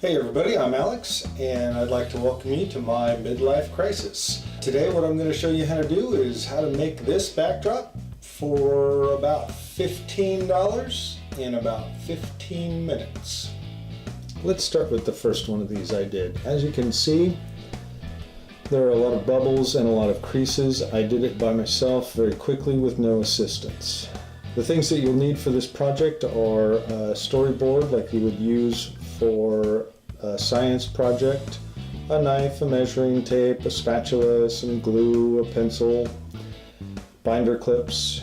Hey everybody, I'm Alex and I'd like to welcome you to my midlife crisis. Today what I'm going to show you how to do is how to make this backdrop for about $15 in about 15 minutes. Let's start with the first one of these I did. As you can see, there are a lot of bubbles and a lot of creases. I did it by myself very quickly with no assistance. The things that you'll need for this project are a storyboard like you would use for a science project, a knife, a measuring tape, a spatula, some glue, a pencil, binder clips.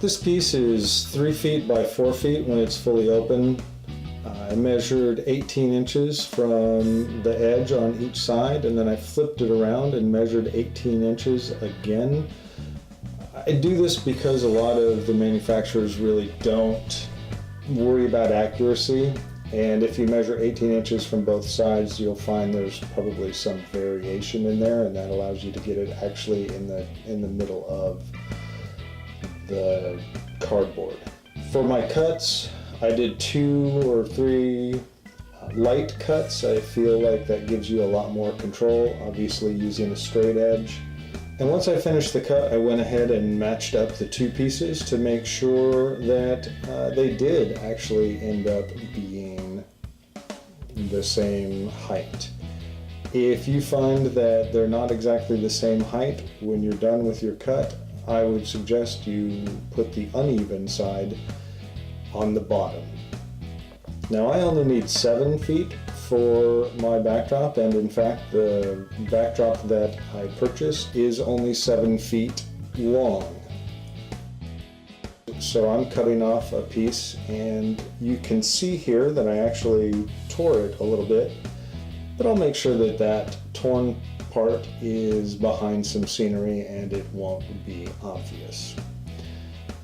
This piece is 3 feet by 4 feet when it's fully open. I measured 18 inches from the edge on each side, and then I flipped it around and measured 18 inches again. I do this because a lot of the manufacturers really don't worry about accuracy, and if you measure 18 inches from both sides, you'll find there's probably some variation in there, and that allows you to get it actually in the middle of the cardboard. For my cuts, I did 2 or 3 light cuts. I feel like that gives you a lot more control, obviously using a straight edge. And once I finished the cut, I went ahead and matched up the 2 pieces to make sure that they did actually end up being the same height. If you find that they're not exactly the same height when you're done with your cut, I would suggest you put the uneven side on the bottom. Now I only need 7 feet for my backdrop, and in fact the backdrop that I purchased is only 7 feet long. So I'm cutting off a piece, and you can see here that I actually tore it a little bit, but I'll make sure that that torn part is behind some scenery and it won't be obvious.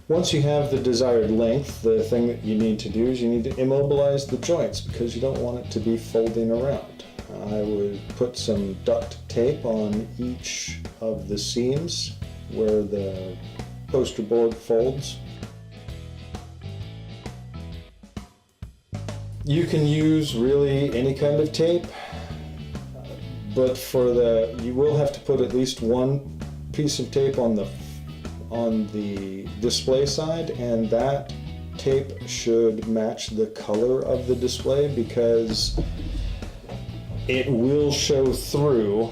Once you have the desired length, the thing that you need to do is you need to immobilize the joints because you don't want it to be folding around. I would put some duct tape on each of the seams where the poster board folds. You can use really any kind of tape, but you will have to put at least 1 piece of tape on the display side, and that tape should match the color of the display because it will show through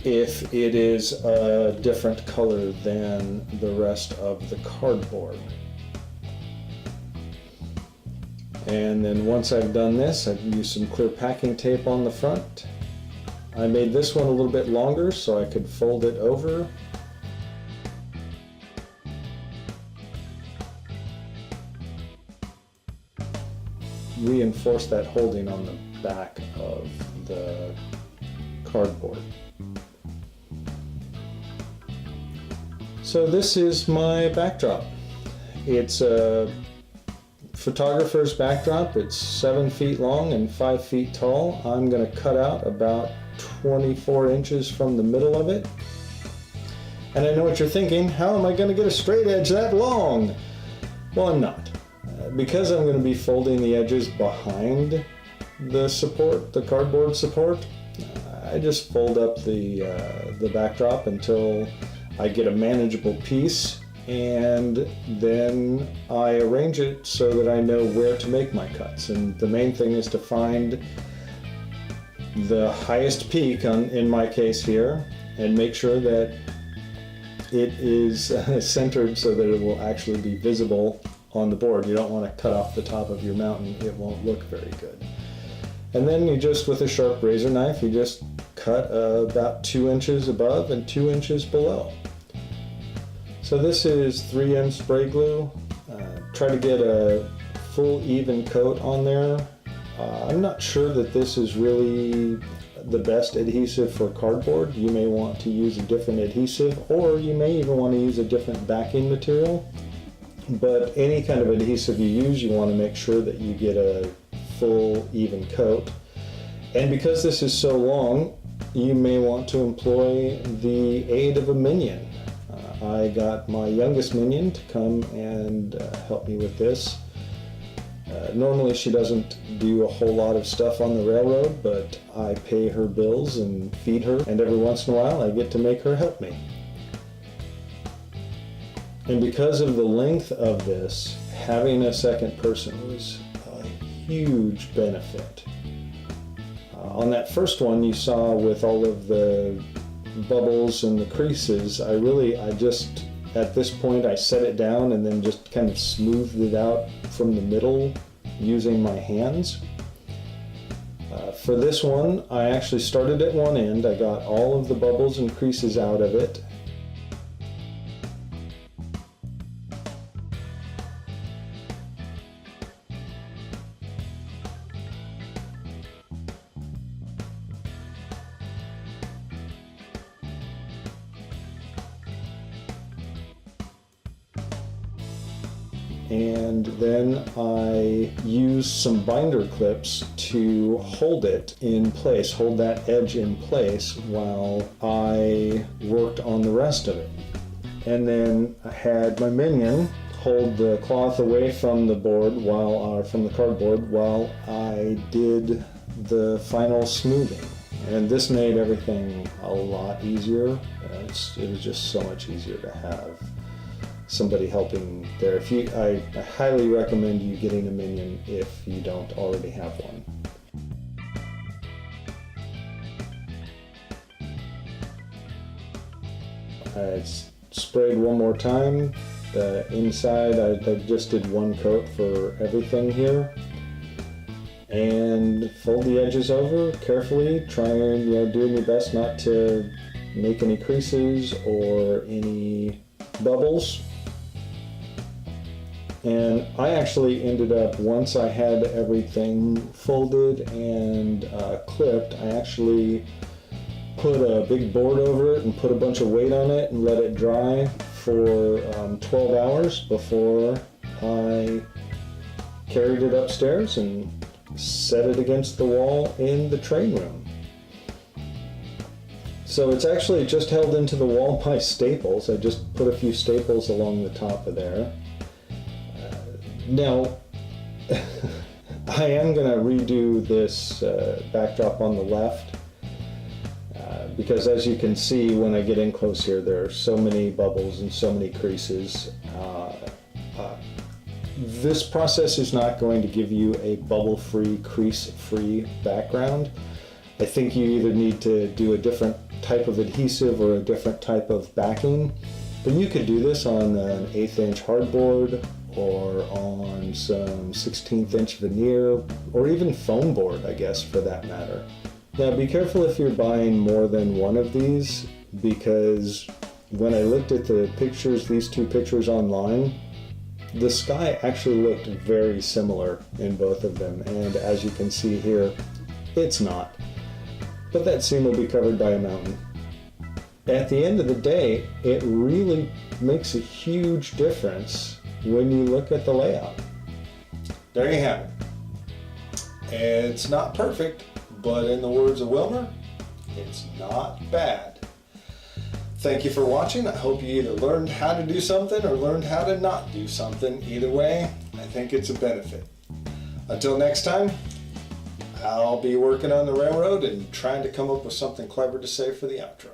if it is a different color than the rest of the cardboard. And then once I've done this, I've used some clear packing tape on the front. I made this one a little bit longer so I could fold it over. Reinforce that holding on the back of the cardboard. So this is my backdrop. It's a photographer's backdrop. It's 7 feet long and 5 feet tall. I'm going to cut out about 24 inches from the middle of it. And I know what you're thinking, how am I going to get a straight edge that long? Well, I'm not. Because I'm going to be folding the edges behind the support, the cardboard support, I just fold up the backdrop until I get a manageable piece, and then I arrange it so that I know where to make my cuts. And the main thing is to find the highest peak in my case here, and make sure that it is centered so that it will actually be visible on the board. You don't want to cut off the top of your mountain, it won't look very good. And then you just, with a sharp razor knife, you just cut about 2 inches above and 2 inches below. So this is 3M spray glue. Try to get a full even coat on there. I'm not sure that this is really the best adhesive for cardboard. You may want to use a different adhesive, or you may even want to use a different backing material. But any kind of adhesive you use, you want to make sure that you get a full even coat. And because this is so long, you may want to employ the aid of a minion. I got my youngest minion to come and help me with this. Normally she doesn't do a whole lot of stuff on the railroad, but I pay her bills and feed her, and every once in a while I get to make her help me. And because of the length of this, having a second person was a huge benefit. On that first one you saw with all of the bubbles and the creases, I just, at this point I set it down and then just kind of smoothed it out from the middle using my hands. For this one, I actually started at one end. I got all of the bubbles and creases out of it. And then I used some binder clips to hold it in place, hold that edge in place while I worked on the rest of it. And then I had my minion hold the cloth away from the board from the cardboard while I did the final smoothing. And this made everything a lot easier. It was just so much easier to have somebody helping there. I highly recommend you getting a minion if you don't already have one. I sprayed one more time. The inside, I just did one coat for everything here. And fold the edges over carefully, trying, doing your best not to make any creases or any bubbles. And I actually ended up, once I had everything folded and clipped, I actually put a big board over it and put a bunch of weight on it and let it dry for 12 hours before I carried it upstairs and set it against the wall in the train room. So it's actually just held into the wall by staples. I just put a few staples along the top of there. Now, I am going to redo this backdrop on the left because, as you can see when I get in close here, there are so many bubbles and so many creases. This process is not going to give you a bubble-free, crease-free background. I think you either need to do a different type of adhesive or a different type of backing, but you could do this on an 1/8 inch hardboard or on some 1/16 inch veneer, or even foam board, I guess, for that matter. Now be careful if you're buying more than one of these, because when I looked at the pictures, these two pictures online, the sky actually looked very similar in both of them, and as you can see here, it's not. But that scene will be covered by a mountain. At the end of the day, it really makes a huge difference when you look at the layout. There you have it. It's not perfect, but in the words of Wilmer, it's not bad. Thank you for watching. I hope you either learned how to do something or learned how to not do something. Either way, I think it's a benefit. Until next time, I'll be working on the railroad and trying to come up with something clever to say for the outro.